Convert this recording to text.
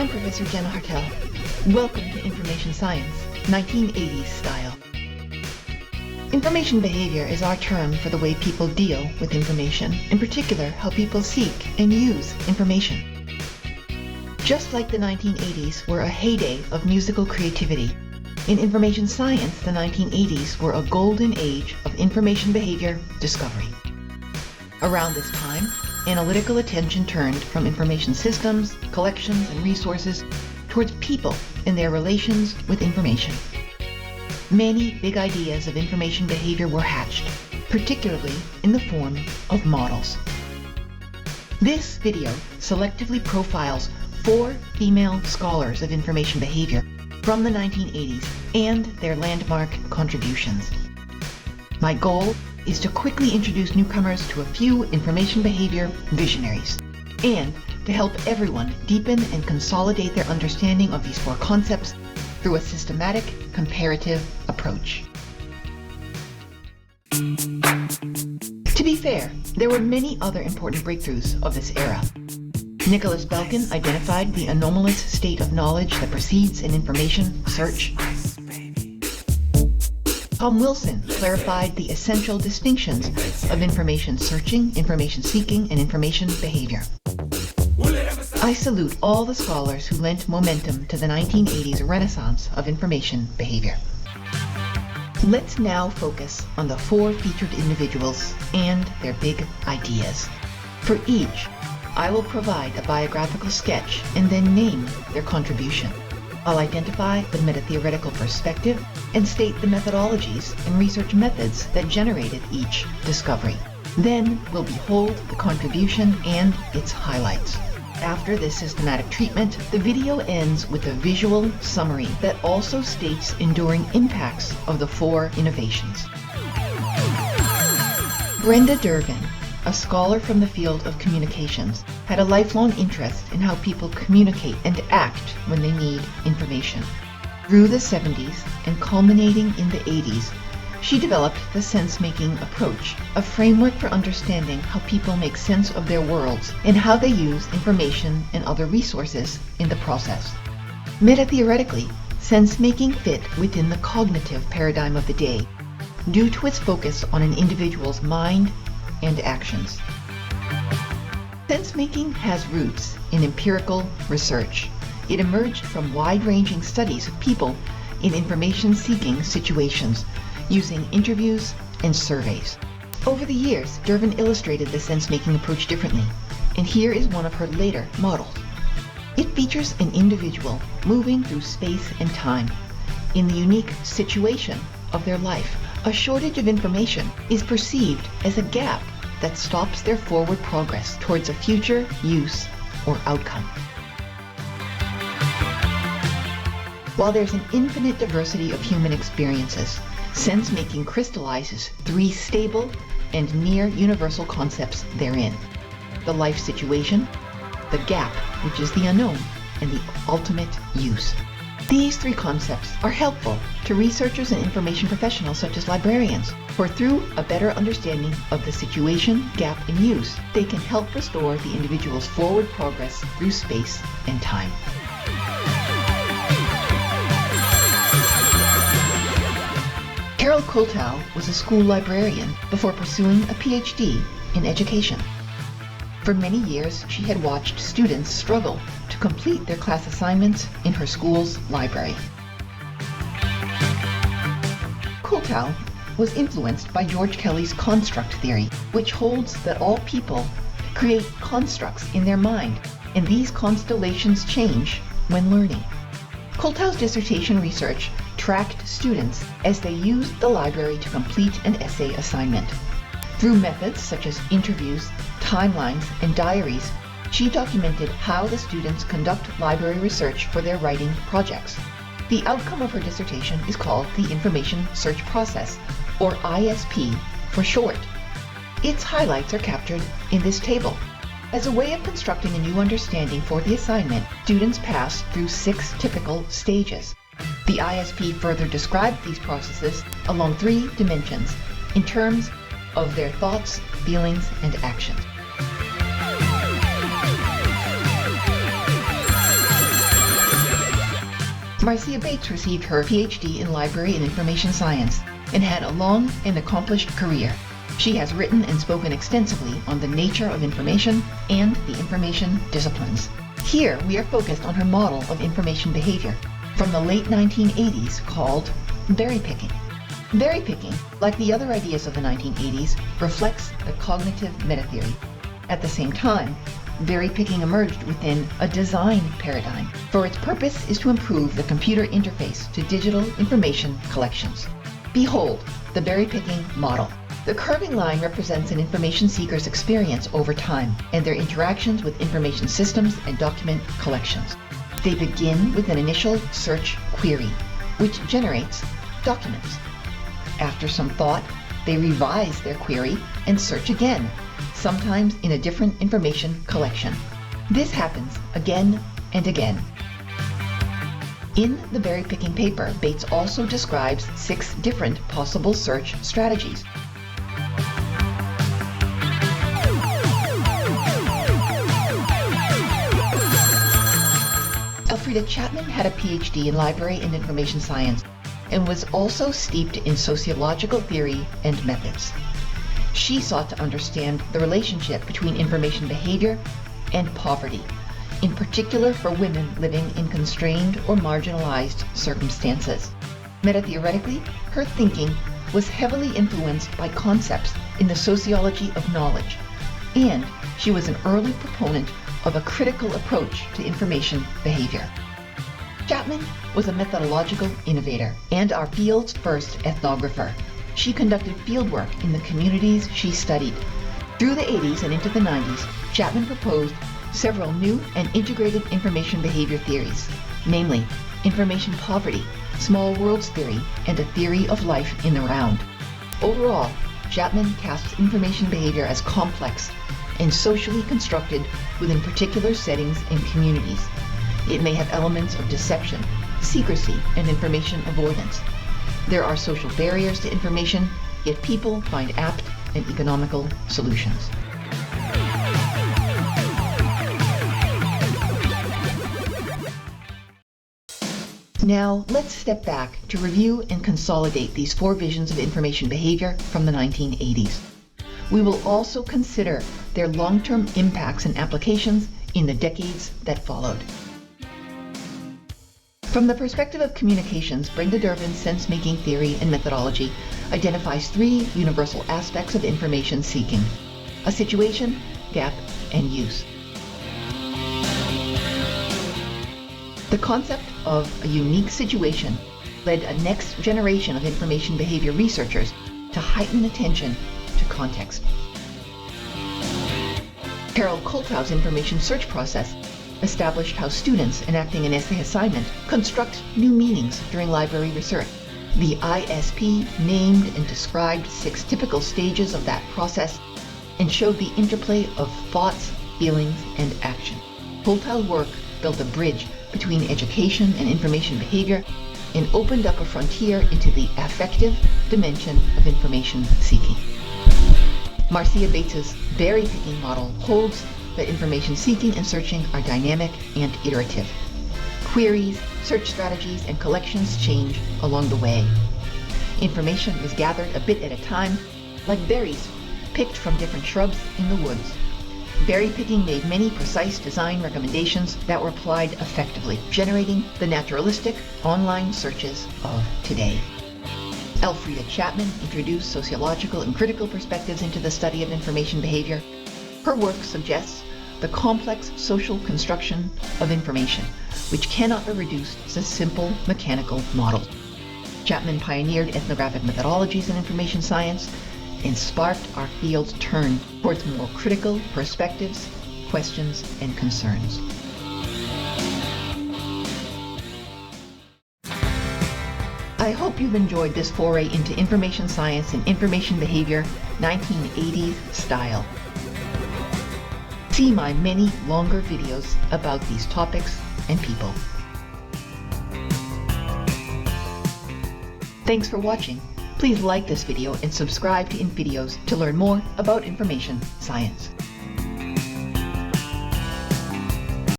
I'm Professor Jenna Hartel. Welcome to Information Science, 1980s style. Information behavior is our term for the way people deal with information, in particular how people seek and use information. Just like the 1980s were a heyday of musical creativity, in information science the 1980s were a golden age of information behavior discovery. Around this time, analytical attention turned from information systems, collections, and resources towards people and their relations with information. Many big ideas of information behavior were hatched, particularly in the form of models. This video selectively profiles 4 female scholars of information behavior from the 1980s and their landmark contributions. My goal is to quickly introduce newcomers to a few information behavior visionaries, and to help everyone deepen and consolidate their understanding of these 4 concepts through a systematic, comparative approach. To be fair, there were many other important breakthroughs of this era. Nicholas Belkin identified the anomalous state of knowledge that precedes an information search. Tom Wilson clarified the essential distinctions of information searching, information seeking, and information behavior. I salute all the scholars who lent momentum to the 1980s renaissance of information behavior. Let's now focus on the 4 featured individuals and their big ideas. For each, I will provide a biographical sketch and then name their contribution. I'll identify the metatheoretical perspective and state the methodologies and research methods that generated each discovery. Then we'll behold the contribution and its highlights. After this systematic treatment, the video ends with a visual summary that also states enduring impacts of the 4 innovations. Brenda Dervin, a scholar from the field of communications, had a lifelong interest in how people communicate and act when they need information. Through the 70s and culminating in the 80s, she developed the sense-making approach, a framework for understanding how people make sense of their worlds and how they use information and other resources in the process. Metatheoretically, sense-making fit within the cognitive paradigm of the day, due to its focus on an individual's mind and actions. Sense-making has roots in empirical research. It emerged from wide-ranging studies of people in information-seeking situations, using interviews and surveys. Over the years, Dervin illustrated the sense-making approach differently, and here is one of her later models. It features an individual moving through space and time in the unique situation of their life. A shortage of information is perceived as a gap that stops their forward progress towards a future use or outcome. While there's an infinite diversity of human experiences, sense-making crystallizes 3 stable and near universal concepts therein: the life situation, the gap, which is the unknown, and the ultimate use. These 3 concepts are helpful to researchers and information professionals such as librarians, for through a better understanding of the situation, gap, and use, they can help restore the individual's forward progress through space and time. Carol Kuhlthau was a school librarian before pursuing a PhD in education. For many years, she had watched students struggle to complete their class assignments in her school's library. Kuhlthau was influenced by George Kelly's construct theory, which holds that all people create constructs in their mind, and these constellations change when learning. Kuhlthau's dissertation research tracked students as they used the library to complete an essay assignment. Through methods such as interviews, timelines, and diaries, she documented how the students conduct library research for their writing projects. The outcome of her dissertation is called the Information Search Process, or ISP for short. Its highlights are captured in this table. As a way of constructing a new understanding for the assignment, students pass through 6 typical stages. The ISP further described these processes along 3 dimensions in terms of their thoughts, feelings, and actions. Marcia Bates received her PhD in Library and Information Science and had a long and accomplished career. She has written and spoken extensively on the nature of information and the information disciplines. Here we are focused on her model of information behavior from the late 1980s called berrypicking. Berrypicking, like the other ideas of the 1980s, reflects the cognitive metatheory. At the same time, berrypicking emerged within a design paradigm, for its purpose is to improve the computer interface to digital information collections. Behold, the berrypicking model. The curving line represents an information seeker's experience over time and their interactions with information systems and document collections. They begin with an initial search query, which generates documents. After some thought, they revise their query and search again, sometimes in a different information collection. This happens again and again. In the berrypicking paper, Bates also describes 6 different possible search strategies. Elfreda Chatman had a PhD in Library and Information Science and was also steeped in sociological theory and methods. She sought to understand the relationship between information behavior and poverty, in particular for women living in constrained or marginalized circumstances. Metatheoretically, her thinking was heavily influenced by concepts in the sociology of knowledge, and she was an early proponent of a critical approach to information behavior. Chatman was a methodological innovator and our field's first ethnographer. She conducted fieldwork in the communities she studied. Through the 80s and into the 90s, Chatman proposed several new and integrated information behavior theories, namely information poverty, small worlds theory, and a theory of life in the round. Overall, Chatman casts information behavior as complex and socially constructed within particular settings and communities. It may have elements of deception, secrecy, and information avoidance. There are social barriers to information, yet people find apt and economical solutions. Now, let's step back to review and consolidate these 4 visions of information behavior from the 1980s. We will also consider their long-term impacts and applications in the decades that followed. From the perspective of communications, Brenda Dervin's sense-making theory and methodology identifies 3 universal aspects of information seeking: a situation, gap, and use. The concept of a unique situation led a next generation of information behavior researchers to heighten attention to context. Kuhlthau's information search process established how students enacting an essay assignment construct new meanings during library research. The ISP named and described 6 typical stages of that process and showed the interplay of thoughts, feelings, and action. Kuhlthau's work built a bridge between education and information behavior and opened up a frontier into the affective dimension of information seeking. Marcia Bates' berrypicking model holds that information seeking and searching are dynamic and iterative. Queries, search strategies, and collections change along the way. Information is gathered a bit at a time, like berries picked from different shrubs in the woods. Berrypicking made many precise design recommendations that were applied effectively, generating the naturalistic online searches of today. Elfreda Chatman introduced sociological and critical perspectives into the study of information behavior. Her work suggests the complex social construction of information, which cannot be reduced to simple mechanical models. Chatman pioneered ethnographic methodologies in information science and sparked our field's turn towards more critical perspectives, questions, and concerns. I hope you've enjoyed this foray into information science and information behavior 1980s style. See my many longer videos about these topics and people. Thanks for watching. Please like this video and subscribe to InVideos to learn more about information science.